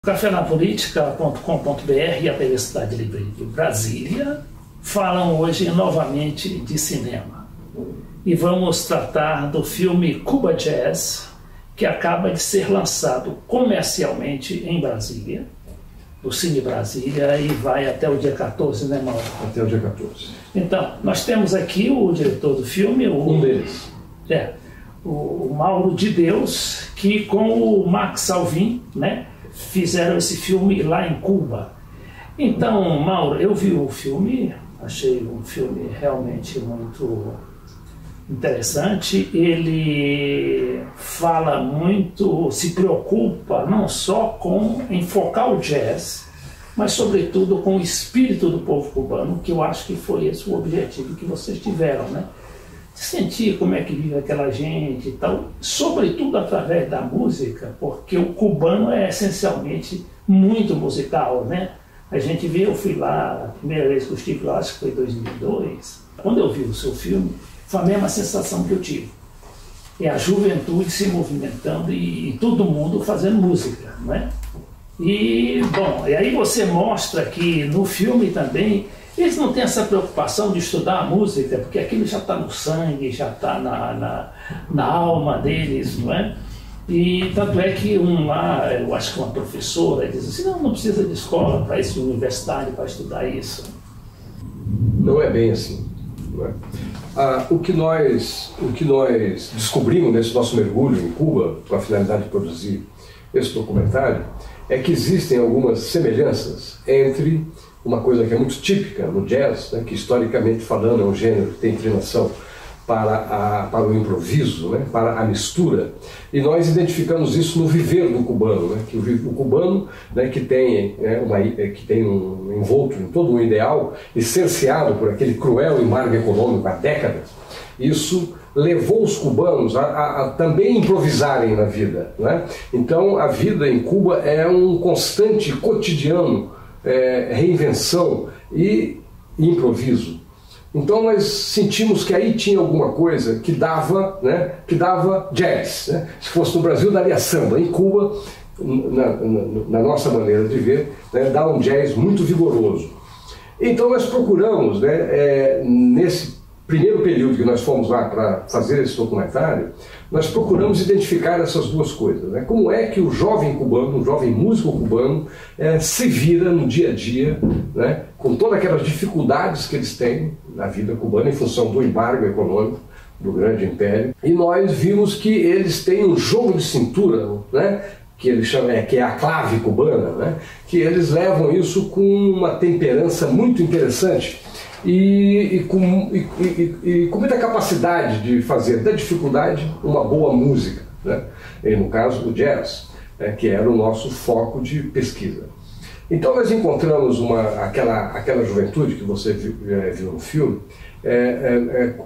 Cafenapolítica.com.br e a TV Cidade Livre de Brasília falam hoje novamente de cinema. E vamos tratar do filme Cuba Jazz, que acaba de ser lançado comercialmente em Brasília, do Cine Brasília, e vai até o dia 14, né, Mauro? Até o dia 14. Então, nós temos aqui o diretor do filme, um deles. O Mauro de Deus, que com o Max Salvin, né, fizeram esse filme lá em Cuba. Então, Mauro, eu vi o filme, achei um filme realmente muito interessante. Ele fala muito, se preocupa não só com enfocar o jazz, mas sobretudo com o espírito do povo cubano, que eu acho que foi esse o objetivo que vocês tiveram, né? Sentir como é que vive aquela gente e tal, sobretudo através da música, porque o cubano é essencialmente muito musical, né? A gente vê, eu fui lá, a primeira vez que eu estive lá, acho que foi em 2002, quando eu vi o seu filme, foi a mesma sensação que eu tive. É a juventude se movimentando e todo mundo fazendo música, não é? E, bom, e aí você mostra que no filme também eles não têm essa preocupação de estudar a música, porque aquilo já está no sangue, já está na alma deles, não é? E tanto é que um lá, eu acho que uma professora, diz assim, não precisa de escola para isso, de universidade para estudar isso. Não é bem assim, não é? O que nós descobrimos nesse nosso mergulho em Cuba, com a finalidade de produzir esse documentário, é que existem algumas semelhanças entre uma coisa que é muito típica no jazz, né, que historicamente falando é um gênero que tem inclinação para o improviso, né, para a mistura, e nós identificamos isso no viver do cubano, né, que o cubano, né, que tem um envolto em todo um ideal e cerceado por aquele cruel embargo econômico há décadas. Isso levou os cubanos a também improvisarem na vida, né? Então a vida em Cuba é um constante, cotidiano, reinvenção e improviso. Então nós sentimos que aí tinha alguma coisa que dava, né, jazz, né? Se fosse no Brasil daria samba. Em Cuba, na nossa maneira de ver, né, dá um jazz muito vigoroso. Então nós procuramos, né, nesse primeiro período que nós fomos lá para fazer esse documentário, nós procuramos identificar essas duas coisas, né? Como é que o jovem cubano, o jovem músico cubano, se vira no dia a dia, né? Com todas aquelas dificuldades que eles têm na vida cubana em função do embargo econômico do grande império. E nós vimos que eles têm um jogo de cintura, né? Que eles chamam, que é a clave cubana, né? Que eles levam isso com uma temperança muito interessante. E com muita capacidade de fazer da dificuldade uma boa música, né? E no caso o jazz, que era o nosso foco de pesquisa. Então nós encontramos aquela juventude que você viu no filme,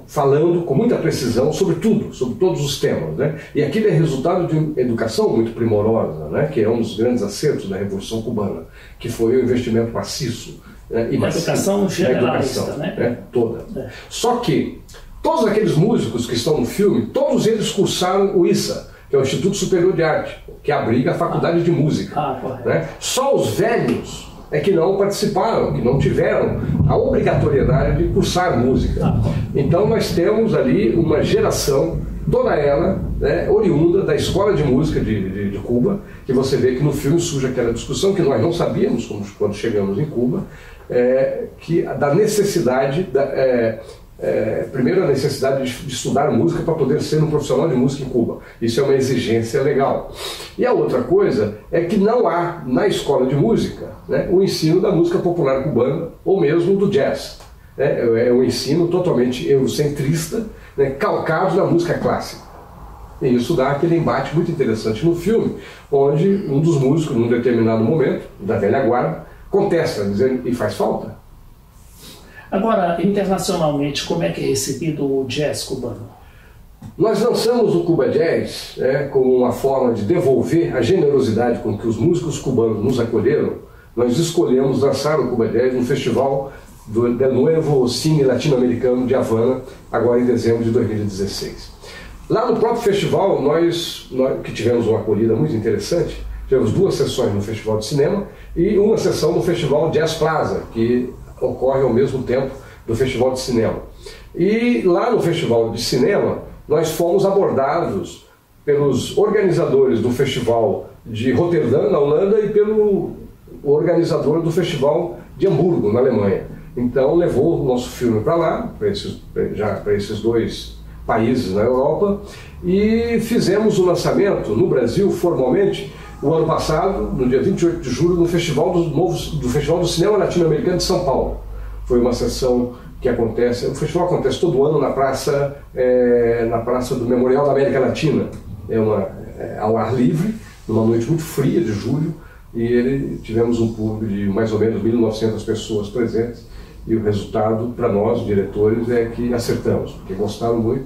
falando com muita precisão sobre tudo, sobre todos os temas, né? E aquilo é resultado de uma educação muito primorosa, né? Que é um dos grandes acertos da Revolução Cubana, que foi o investimento maciço. Uma educação generalista, né? Toda. Só que todos aqueles músicos que estão no filme, todos eles cursaram o ISA, que é o Instituto Superior de Arte, que abriga a Faculdade de Música. Né? Só os velhos é que não participaram, que não tiveram a obrigatoriedade de cursar música. Então nós temos ali uma geração, toda ela, né, oriunda da Escola de Música de Cuba, que você vê que no filme surge aquela discussão que nós não sabíamos quando chegamos em Cuba, da necessidade, primeiro a necessidade de estudar música para poder ser um profissional de música em Cuba. Isso é uma exigência legal. E a outra coisa é que não há na escola de música, né, o ensino da música popular cubana ou mesmo do jazz. É um ensino totalmente eurocentrista, né, calcado na música clássica. E isso dá aquele embate muito interessante no filme, onde um dos músicos, num determinado momento, da velha guarda, contesta, dizendo, e faz falta. Agora, internacionalmente, como é que é recebido o jazz cubano? Nós lançamos o Cuba Jazz como uma forma de devolver a generosidade com que os músicos cubanos nos acolheram. Nós escolhemos lançar o Cuba Jazz no festival do Nuevo Cine Latino-Americano de Havana, agora em dezembro de 2016. Lá no próprio festival, nós que tivemos uma acolhida muito interessante, tivemos 2 sessões no Festival de Cinema e uma sessão no Festival Jazz Plaza, que ocorre ao mesmo tempo do Festival de Cinema. E lá no Festival de Cinema, nós fomos abordados pelos organizadores do Festival de Roterdã, na Holanda, e pelo organizador do Festival de Hamburgo, na Alemanha. Então levou o nosso filme para lá, para esses 2 países na Europa, e fizemos o lançamento no Brasil, formalmente, o ano passado, no dia 28 de julho, no Festival do Festival do Cinema Latino-Americano de São Paulo. Foi uma sessão que acontece, o festival acontece todo ano na praça do Memorial da América Latina, ao ar livre, numa noite muito fria de julho, e tivemos um público de mais ou menos 1.900 pessoas presentes, e o resultado para nós, diretores, é que acertamos, porque gostaram muito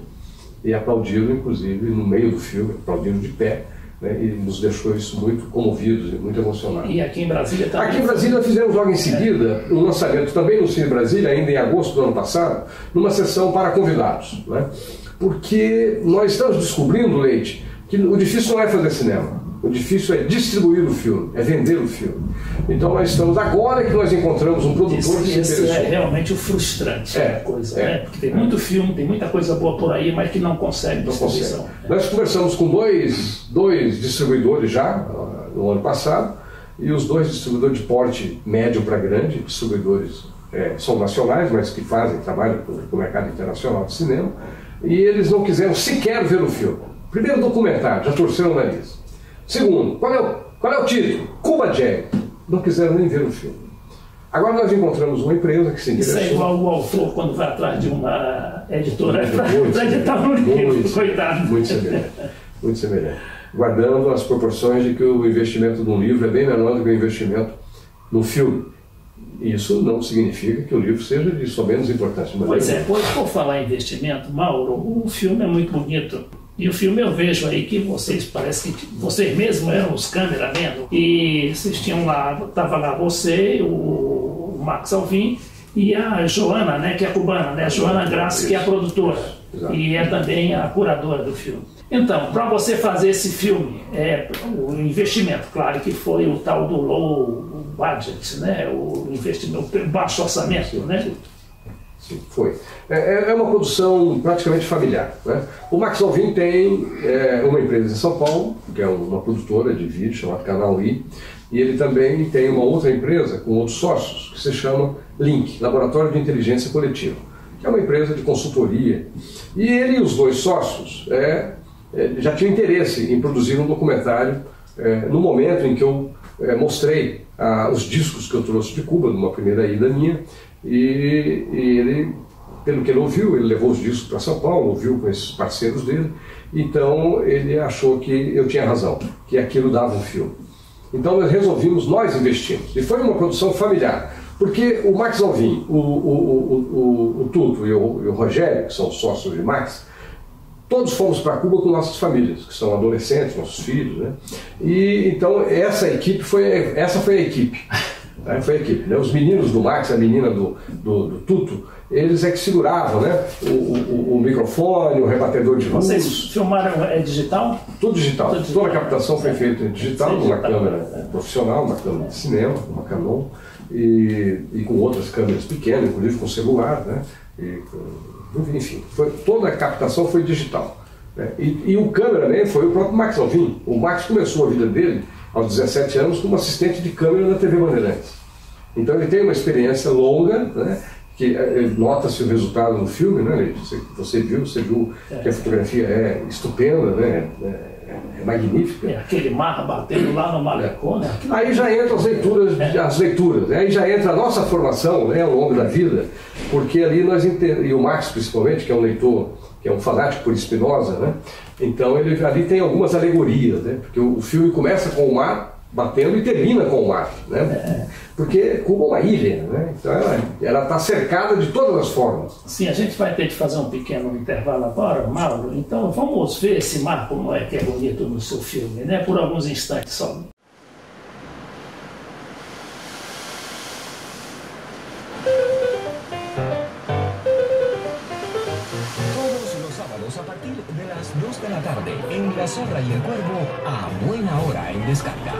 e aplaudiram, inclusive, no meio do filme, aplaudiram de pé, né, e nos deixou isso muito comovidos e muito emocionados. E aqui em Brasília também? Aqui em Brasília fizemos logo em seguida um lançamento também no Cine Brasília, ainda em agosto do ano passado, numa sessão para convidados, né? Porque nós estamos descobrindo, Leite, que o difícil não é fazer cinema. O difícil é distribuir o filme, é vender o filme. Então nós estamos, agora que nós encontramos um produtor que se interessou. Esse é realmente o frustrante da coisa, né? Porque tem muito filme, tem muita coisa boa por aí, mas que não consegue distribuição. Não consegue. Nós conversamos com dois distribuidores já, no ano passado, e os 2 distribuidores de porte médio para grande, distribuidores são nacionais, mas que trabalham com o mercado internacional de cinema, e eles não quiseram sequer ver o filme. Primeiro, documentário, já torceram o nariz. Segundo, qual é o título? Cuba Jam. Não quiseram nem ver o filme. Agora nós encontramos uma empresa que se interessou. Isso é igual o autor quando vai atrás de uma editora para editar um livro, coitado. Muito semelhante. Muito semelhante. Guardando as proporções de que o investimento num livro é bem menor do que o investimento num filme. Isso não significa que o livro seja de só menos importância. Pois é, por falar em investimento, Mauro, o filme é muito bonito. E o filme eu vejo aí que parece que vocês mesmos eram os cameramen, e vocês tinham lá, estava lá você, o Max Alvim e a Joana, né, que é cubana, né, a Joana Graça, que é a produtora. Exato. E é também a curadora do filme. Então, para você fazer esse filme, o investimento, claro que foi o tal do low budget, né, o investimento, o baixo orçamento, né? Sim, foi. É uma produção praticamente familiar, né? O Max Alvim tem uma empresa em São Paulo, que é uma produtora de vídeo chamada Canal I, e ele também tem uma outra empresa com outros sócios, que se chama Link, Laboratório de Inteligência Coletiva, que é uma empresa de consultoria. E ele e os 2 sócios já tinham interesse em produzir um documentário no momento em que eu mostrei os discos que eu trouxe de Cuba, numa primeira ida minha, e ele, pelo que ele ouviu, ele levou os discos para São Paulo, ouviu com esses parceiros dele, então ele achou que eu tinha razão, que aquilo dava um filme. Então nós investimos, e foi uma produção familiar, porque o Max Alvim, o Tuto e o Rogério, que são sócios de Max, todos fomos para Cuba com nossas famílias, que são adolescentes, nossos filhos, né? E então essa foi a equipe. Foi a equipe, né? Os meninos do Max, a menina do Tuto, eles é que seguravam, né? O microfone, o rebatedor de luz. Vocês filmaram digital? Tudo digital. Toda a captação foi feita em digital, numa câmera profissional, uma câmera de cinema, uma Canon, e com outras câmeras pequenas, inclusive com celular, né? Enfim, toda a captação foi digital, né? E o cameraman foi o próprio Max Alvim. O Max começou a vida dele aos 17 anos como assistente de câmera na TV Bandeirantes. Então ele tem uma experiência longa, né, que nota-se o resultado no filme, né? Você viu que a fotografia é estupenda, né? É magnífica. Aquele mar batendo lá no malecão, né? Aí já entram as leituras, né? Aí já entra a nossa formação, né, ao longo da vida, porque ali e o Max principalmente, que é um leitor, que é um fanático por Spinoza, né? Então ele ali tem algumas alegorias, né? Porque o filme começa com o mar batendo e termina com o mar, né? Porque Cuba é uma ilha, né? Então ela está cercada de todas as formas. Sim, a gente vai ter que fazer um pequeno intervalo agora, Mauro. Então vamos ver esse mar como é que é bonito no seu filme, né? Por alguns instantes só. A partir de las 2 de la tarde, en La Zorra y el Cuervo, a buena hora en descarga.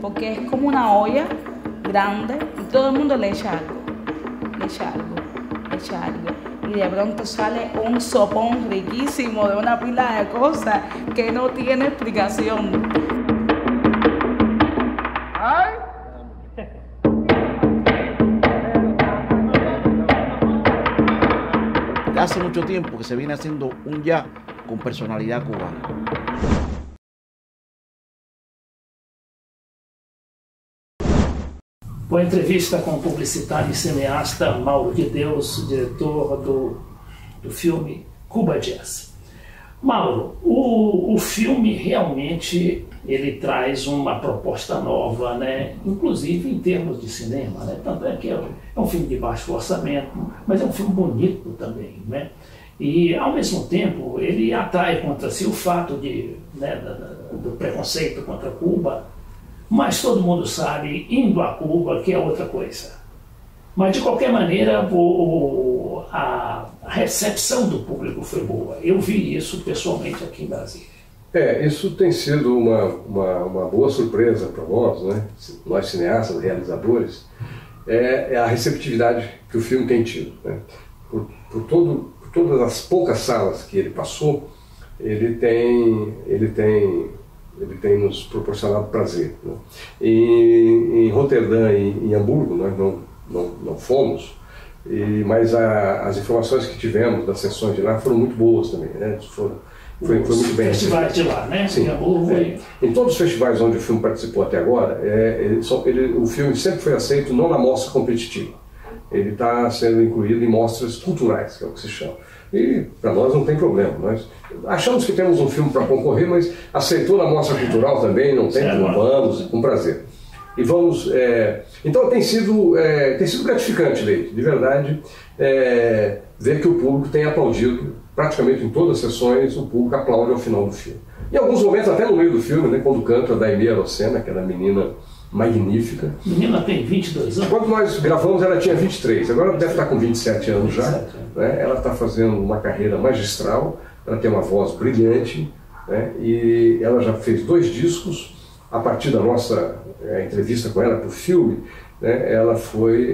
porque es como una olla grande y todo el mundo le echa algo, le echa algo, le echa algo. Y de pronto sale un sopón riquísimo de una pila de cosas que no tiene explicación. Hace mucho tiempo que se viene haciendo un jazz con personalidad cubana. Boa entrevista com o publicitário e cineasta Mauro de Deus, diretor do filme Cuba Jazz. Mauro, o filme realmente ele traz uma proposta nova, né? Inclusive em termos de cinema, né? Tanto é que é um filme de baixo orçamento, mas é um filme bonito também, né? E ao mesmo tempo ele atrai contra si o fato do preconceito contra Cuba, mas todo mundo sabe, indo a Cuba, que é outra coisa. Mas de qualquer maneira a recepção do público foi boa. Eu vi isso pessoalmente aqui em Brasília. Isso tem sido uma boa surpresa para nós, né? Nós cineastas, realizadores, é a receptividade que o filme tem tido, né? Por todas as poucas salas que ele passou, ele tem nos proporcionado prazer, né? Em Roterdã e em Hamburgo nós não fomos, mas as informações que tivemos das sessões de lá foram muito boas também, né? Foi muito bem. Festivais de lá, né? Sim. Em todos os festivais onde o filme participou até agora, o filme sempre foi aceito não na mostra competitiva. Ele está sendo incluído em mostras culturais, que é o que se chama. E para nós não tem problema. Nós achamos que temos um filme para concorrer, mas aceitou na mostra cultural também, não tem problema, vamos, com prazer. E vamos. Então tem sido gratificante, Leite, de verdade, ver que o público tem aplaudido. Praticamente em todas as sessões o público aplaude ao final do filme. Em alguns momentos, até no meio do filme, né, quando canta a Daimê Arocena, aquela menina magnífica. A menina tem 22 anos? Quando nós gravamos ela tinha 23, agora deve estar com 27 anos já. Né? Ela está fazendo uma carreira magistral, ela tem uma voz brilhante, né? E ela já fez 2 discos. A partir da nossa entrevista com ela para o filme, né,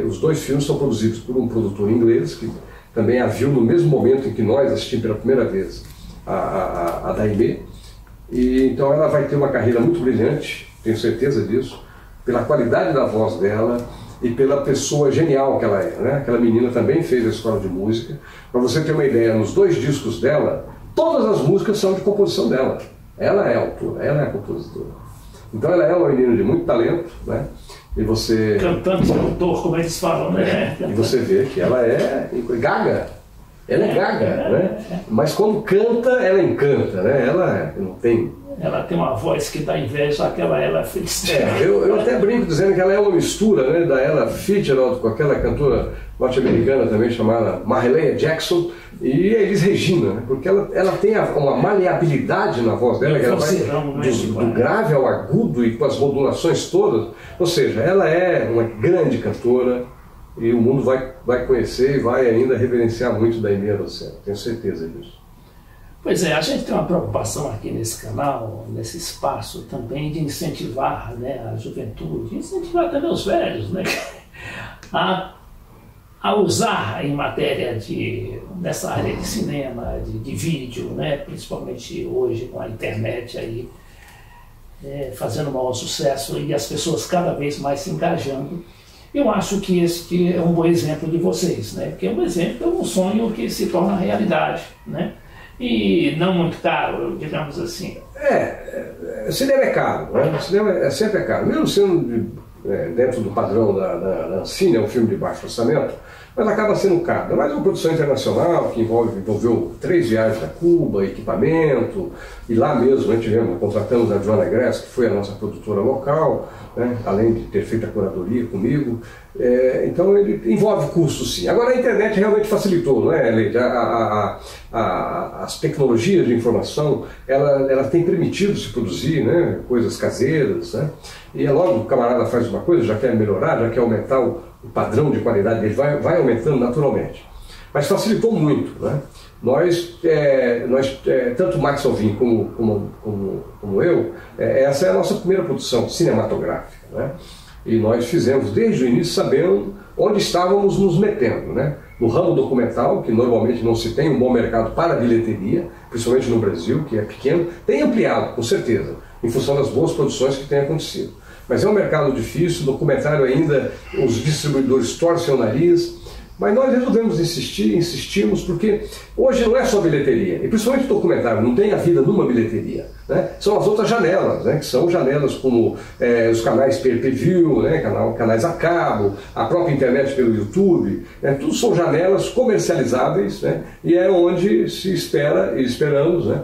os 2 filmes são produzidos por um produtor inglês, que também a viu no mesmo momento em que nós assistimos pela primeira vez a Daimê. E então ela vai ter uma carreira muito brilhante, tenho certeza disso, pela qualidade da voz dela e pela pessoa genial que ela é, né? Aquela menina também fez a escola de música. Para você ter uma ideia, nos 2 discos dela, todas as músicas são de composição dela. Ela é a autora, ela é a compositora. Então ela é uma menina de muito talento, né? E você... Cantante, autor, como eles falam, né? E você vê que ela é gaga. Ela é gaga, né? Mas quando canta, ela encanta, né? Ela não tem... Ela tem uma voz que dá inveja àquela Ella Fitzgerald. Eu até brinco dizendo que ela é uma mistura, né, da Ella Fitzgerald com aquela cantora norte-americana também chamada Mahalia Jackson e a Elis Regina, né? Porque ela tem uma maleabilidade na voz dela, que ela vai do grave ao agudo e com as modulações todas. Ou seja, ela é uma grande cantora e o mundo vai conhecer e vai ainda reverenciar muito Daimê Arocena, tenho certeza disso. Pois é, a gente tem uma preocupação aqui nesse canal, nesse espaço também de incentivar, né, a juventude, incentivar também os velhos, né, a usar em matéria nessa área de cinema, de vídeo, né, principalmente hoje com a internet aí, fazendo maior sucesso e as pessoas cada vez mais se engajando. Eu acho que este é um bom exemplo de vocês, né, porque é um exemplo, é um sonho que se torna realidade, né? E não muito caro, digamos assim. Cinema é caro, né? O cinema sempre caro. Mesmo sendo dentro do padrão da Ancine, é um filme de baixo orçamento, mas acaba sendo caro. Mas é uma produção internacional que envolveu 3 viagens a Cuba, equipamento, e lá mesmo contratamos a Joanna Gress, que foi a nossa produtora local, né? Além de ter feito a curadoria comigo. Então ele envolve custos, sim. Agora a internet realmente facilitou, não é, Leite? As tecnologias de informação, ela tem permitido se produzir, né, coisas caseiras, né? E é logo que o camarada faz uma coisa, já quer melhorar, já quer aumentar o padrão de qualidade dele, vai aumentando naturalmente. Mas facilitou muito, né? Tanto Max Alvim como eu, essa é a nossa primeira produção cinematográfica, né? E nós fizemos desde o início sabendo onde estávamos nos metendo, né? No ramo documental, que normalmente não se tem um bom mercado para a bilheteria, principalmente no Brasil, que é pequeno, tem ampliado, com certeza, em função das boas produções que têm acontecido. Mas é um mercado difícil, documentário ainda, os distribuidores torcem o nariz, mas nós resolvemos insistimos, porque hoje não é só bilheteria, e principalmente o documentário, não tem a vida numa bilheteria, né? São as outras janelas, né? Que são janelas como os canais pay-per-view, né? Canais a cabo, a própria internet pelo YouTube, né? Tudo são janelas comercializáveis, né? E é onde se espera, e esperamos, né?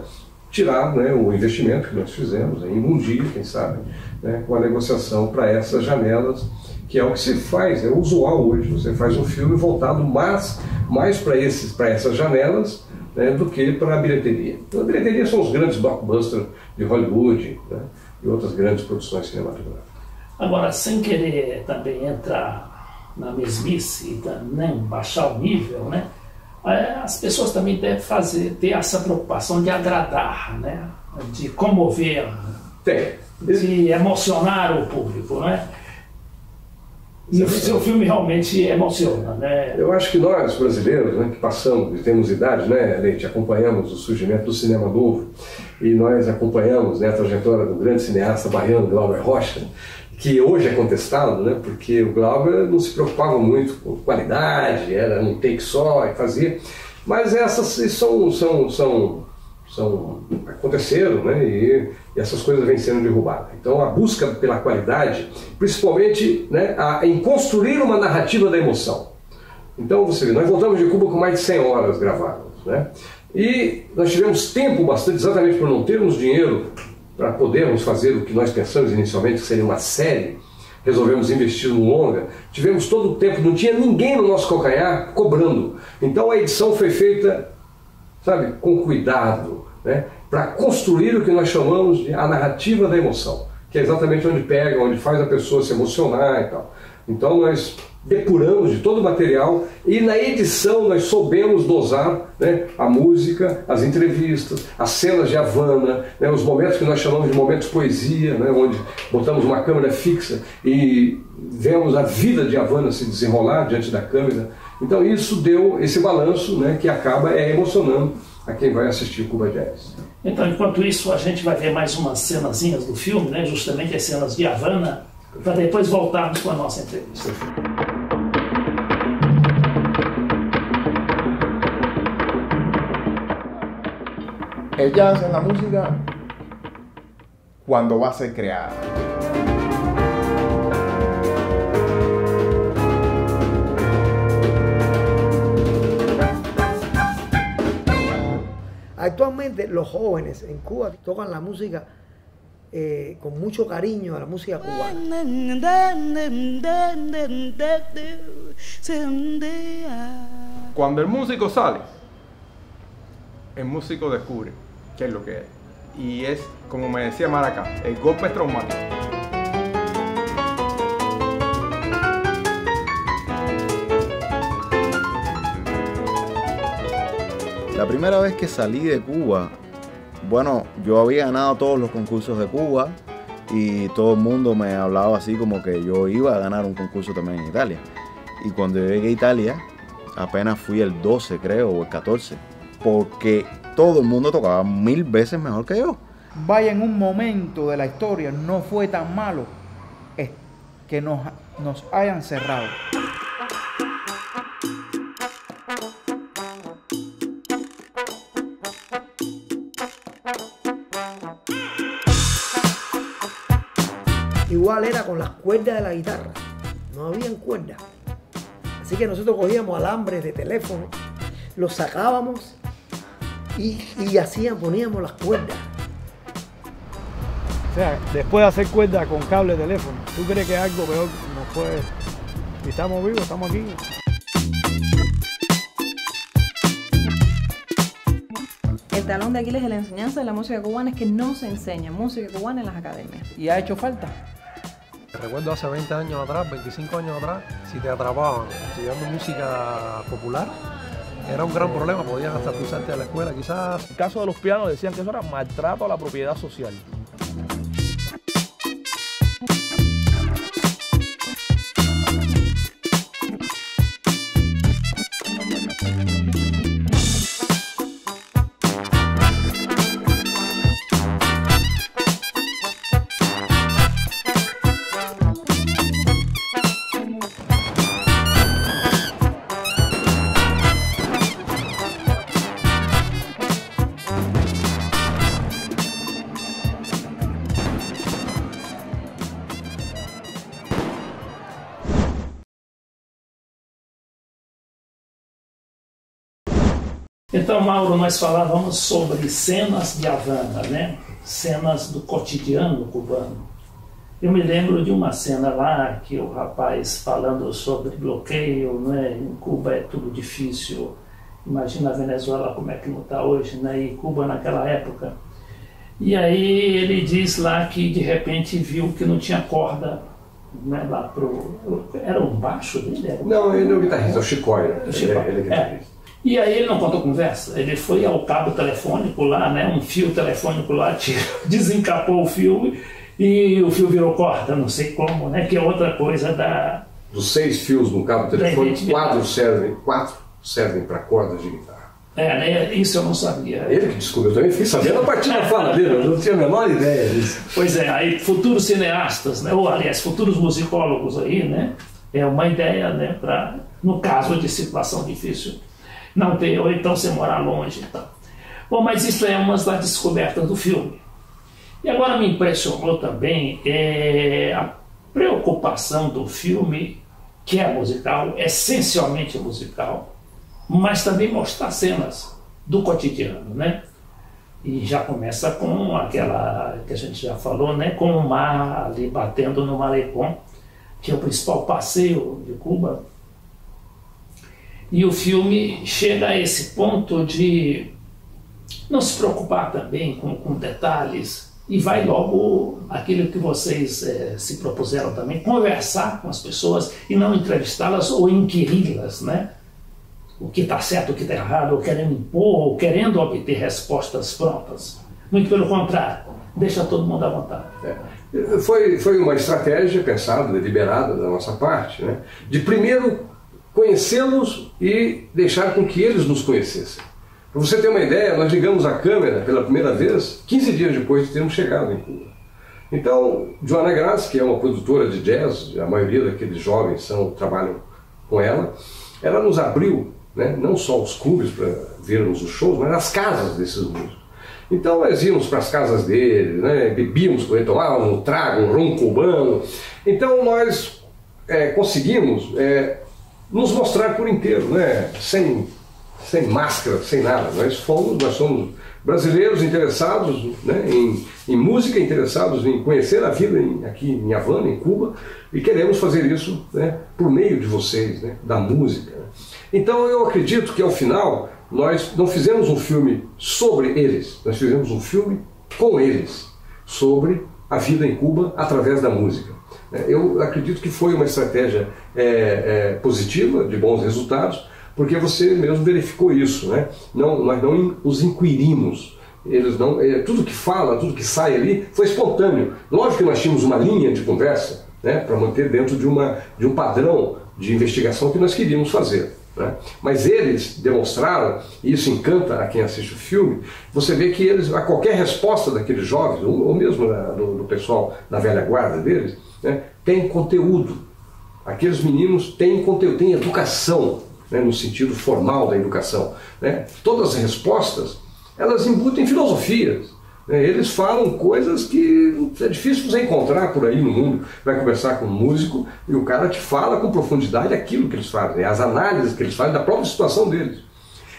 Tirar, né, o investimento que nós fizemos em um dia, quem sabe, né, com a negociação para essas janelas, que é o que se faz, é usual hoje. Você faz um filme voltado mais para essas janelas, né, do que para a bilheteria. Então, a bilheteria são os grandes blockbusters de Hollywood, né, e outras grandes produções cinematográficas. Agora, sem querer também entrar na mesmice e nem baixar o nível, né? As pessoas também devem ter essa preocupação de agradar, né? De comover, de emocionar o público, né? E o seu filme realmente emociona, né? Eu acho que nós, brasileiros, né, que passamos e temos idade, né, Leite, acompanhamos o surgimento do cinema novo, e nós acompanhamos, né, a trajetória do grande cineasta baiano, Glauber Rocha, que hoje é contestado, né, porque o Glauber não se preocupava muito com qualidade, era um take só e fazia, mas essas aconteceram, né, e essas coisas vêm sendo derrubadas. Então a busca pela qualidade, principalmente, né, em construir uma narrativa da emoção. Então você vê, nós voltamos de Cuba com mais de 100 horas gravadas, né, e nós tivemos tempo bastante, exatamente por não termos dinheiro para podermos fazer o que nós pensamos inicialmente, que seria uma série. Resolvemos investir no longa, tivemos todo o tempo, não tinha ninguém no nosso calcanhar cobrando. Então a edição foi feita, sabe, com cuidado, né, para construir o que nós chamamos de a narrativa da emoção, que é exatamente onde pega, onde faz a pessoa se emocionar e tal. Então nós depuramos de todo o material e na edição nós soubemos dosar, né, a música, as entrevistas, as cenas de Havana, né, os momentos que nós chamamos de momentos poesia, né, onde botamos uma câmera fixa e vemos a vida de Havana se desenrolar diante da câmera. Então isso deu esse balanço, né, que acaba emocionando a quem vai assistir Cuba Jazz. Então, enquanto isso, a gente vai ver mais umas cenazinhas do filme, né, justamente as cenas de Havana, para depois voltarmos com a nossa entrevista. El jazz es la música cuando va a ser creada. Actualmente los jóvenes en Cuba tocan la música con mucho cariño a la música cubana. Cuando el músico sale, el músico descubre qué es lo que es. Y es, como me decía Maracá, el golpe es traumático. La primera vez que salí de Cuba, bueno, yo había ganado todos los concursos de Cuba y todo el mundo me hablaba así como que yo iba a ganar un concurso también en Italia. Y cuando yo llegué a Italia, apenas fui el 12 creo, o el 14, porque todo el mundo tocaba 1000 veces mejor que yo. Vaya, en un momento de la historia no fue tan malo que nos hayan cerrado. Igual era con las cuerdas de la guitarra, no habían cuerdas. Así que nosotros cogíamos alambres de teléfono, los sacábamos y poníamos las cuerdas. O sea, después de hacer cuerda con cable de teléfono, ¿tú crees que algo peor nos puede? Si estamos vivos, estamos aquí. El talón de Aquiles de la enseñanza de la música cubana es que no se enseña música cubana en las academias. ¿Y ha hecho falta? Recuerdo hace 20 años atrás, 25 años atrás, si te atrapaban estudiando música popular, era un gran problema, podían hasta expulsarte de la escuela quizás. En el caso de los pianos decían que eso era maltrato a la propiedad social. Então, Mauro, nós falávamos sobre cenas de Havana, né? Cenas do cotidiano cubano. Eu me lembro de uma cena lá que o rapaz falando sobre bloqueio, né? Em Cuba é tudo difícil. Imagina a Venezuela como é que não está hoje, né? E Cuba naquela época. E aí ele diz lá que de repente viu que não tinha corda, né? Lá pro... Era um baixo dele? Era... Não, ele é o guitarrista, é o Chicói. Ele é guitarrista. E aí ele não contou conversa, ele foi ao cabo telefônico lá, né, um fio telefônico lá, desencapou o fio e o fio virou corda, não sei como, né, que é outra coisa da... Dos 6 fios no cabo telefônico, 4 servem para cordas de guitarra. Né, isso eu não sabia. Ele que descobriu, eu também fiquei sabendo a partir da fala dele, eu não tinha a menor ideia disso. Pois é, aí futuros cineastas, né, ou aliás, futuros musicólogos aí, né, é uma ideia, né, para, no caso de situação difícil, não ter, ou então você morar longe e tal. Bom, mas isso é uma das descobertas do filme. E agora me impressionou também a preocupação do filme, que é musical, essencialmente musical, mas também mostrar cenas do cotidiano, né? E já começa com aquela que a gente já falou, né? Com o mar ali batendo no Malecón, que é o principal passeio de Cuba. E o filme chega a esse ponto de não se preocupar também com detalhes e vai logo aquilo que vocês se propuseram também, conversar com as pessoas e não entrevistá-las ou inquiri-las, né? O que está certo, o que está errado, ou querendo impor, ou querendo obter respostas prontas. Muito pelo contrário, deixa todo mundo à vontade. Foi uma estratégia pensada, deliberada da nossa parte, né? De primeiro conhecê-los e deixar com que eles nos conhecessem. Para você ter uma ideia, nós ligamos a câmera pela primeira vez 15 dias depois de termos chegado em Cuba. Então, Joana Graz, que é uma produtora de jazz, a maioria daqueles jovens trabalham com ela nos abriu, né, não só os clubes para vermos os shows, mas as casas desses músicos. Então nós íamos para as casas deles, né, bebíamos com ele, tomávamos um trago, um rum cubano. Então nós conseguimos nos mostrar por inteiro, né? sem máscara, sem nada. Nós somos brasileiros interessados, né, em música, interessados em conhecer a vida aqui em Havana, em Cuba, e queremos fazer isso, né, por meio de vocês, né, da música. Então eu acredito que ao final nós não fizemos um filme sobre eles, nós fizemos um filme com eles, sobre a vida em Cuba através da música. Eu acredito que foi uma estratégia positiva, de bons resultados, porque você mesmo verificou isso, né? Nós não os inquirimos, eles não, tudo que fala, tudo que sai ali foi espontâneo. Lógico que nós tínhamos uma linha de conversa, né, para manter dentro de um padrão de investigação que nós queríamos fazer, né? Mas eles demonstraram, e isso encanta a quem assiste o filme, você vê que eles, a qualquer resposta daqueles jovens, ou mesmo do pessoal da velha guarda deles, né, tem conteúdo. Aqueles meninos têm conteúdo, têm educação, né, no sentido formal da educação, né? Todas as respostas, elas embutem filosofias, né? Eles falam coisas que é difícil você encontrar por aí no mundo. Vai conversar com um músico e o cara te fala com profundidade aquilo que eles fazem, as análises que eles fazem da própria situação deles.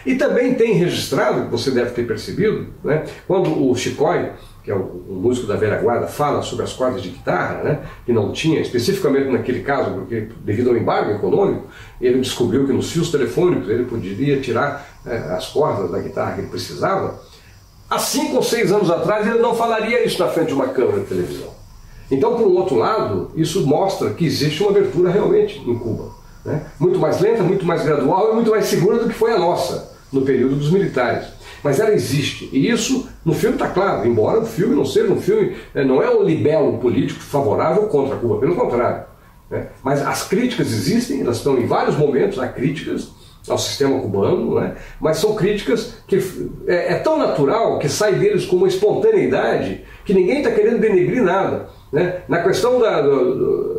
E também tem registrado, que você deve ter percebido, né, quando o Chicói, que é o músico da velha guarda, fala sobre as cordas de guitarra, né, que não tinha, especificamente naquele caso, porque devido ao embargo econômico, ele descobriu que nos fios telefônicos ele poderia tirar as cordas da guitarra que ele precisava. Há 5 ou 6 anos atrás ele não falaria isso na frente de uma câmera de televisão. Então, por um outro lado, isso mostra que existe uma abertura realmente em Cuba. né? Muito mais lenta, muito mais gradual e muito mais segura do que foi a nossa no período dos militares. Mas ela existe, e isso no filme está claro, embora o filme não seja um filme, não é um libelo político favorável ou contra Cuba, pelo contrário, né? Mas as críticas existem, elas estão em vários momentos, há críticas ao sistema cubano, né? Mas são críticas que é tão natural que sai deles com uma espontaneidade que ninguém está querendo denegrir nada, né? Na questão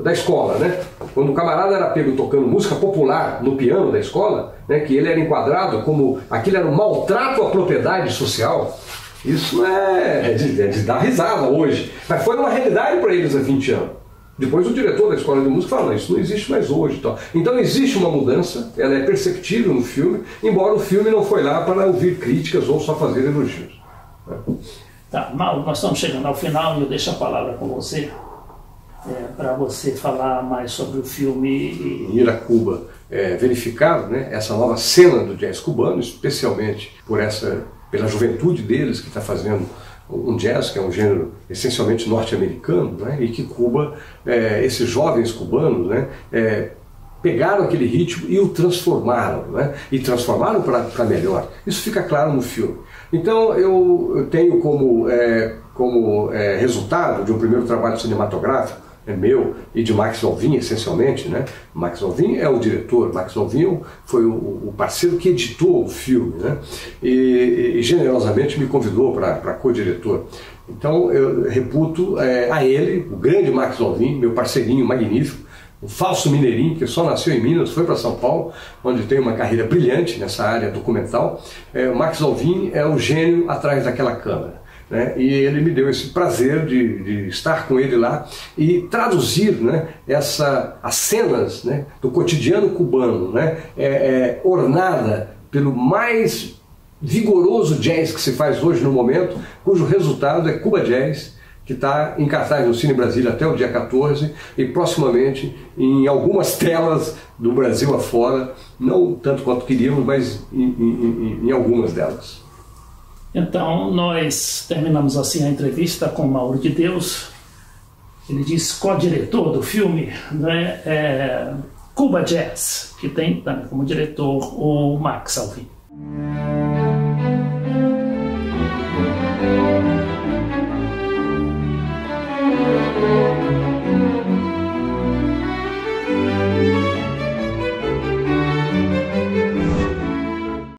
da escola, né? Quando o camarada era pego tocando música popular no piano da escola, né? Que ele era enquadrado como aquilo era um maltrato à propriedade social, isso é de dar risada hoje, mas foi uma realidade para eles há 20 anos. Depois o diretor da escola de música fala, isso não existe mais hoje. Então existe uma mudança, ela é perceptível no filme, embora o filme não foi lá para ouvir críticas ou só fazer elogios. Tá, Mauro, nós estamos chegando ao final e eu deixo a palavra com você, para você falar mais sobre o filme. Ir a Cuba, verificar, né, essa nova cena do jazz cubano, especialmente pela juventude deles que está fazendo um jazz, que é um gênero essencialmente norte-americano, né, e que Cuba, esses jovens cubanos, né, pegaram aquele ritmo e o transformaram, né, e transformaram para melhor. Isso fica claro no filme. Então eu tenho como resultado de um primeiro trabalho cinematográfico, meu e de Max Alvim, essencialmente, né? Max Alvim é o diretor, Max Alvim foi o parceiro que editou o filme, né? E generosamente me convidou para co-diretor. Então eu reputo a ele, o grande Max Alvim, meu parceirinho magnífico, um falso mineirinho que só nasceu em Minas, foi para São Paulo, onde tem uma carreira brilhante nessa área documental. O Max Alvim é o gênio atrás daquela câmera. Né? E ele me deu esse prazer de estar com ele lá e traduzir, né, as cenas, né, do cotidiano cubano, né, ornada pelo mais vigoroso jazz que se faz hoje no momento, cujo resultado é Cuba Jazz, que está em cartaz no Cine Brasília até o dia 14 e proximamente em algumas telas do Brasil afora, não tanto quanto queríamos, mas em algumas delas. Então, nós terminamos assim a entrevista com Mauro de Deus. Ele diz co-diretor do filme, né, Cuba Jazz, que tem também como diretor o Max Alvim.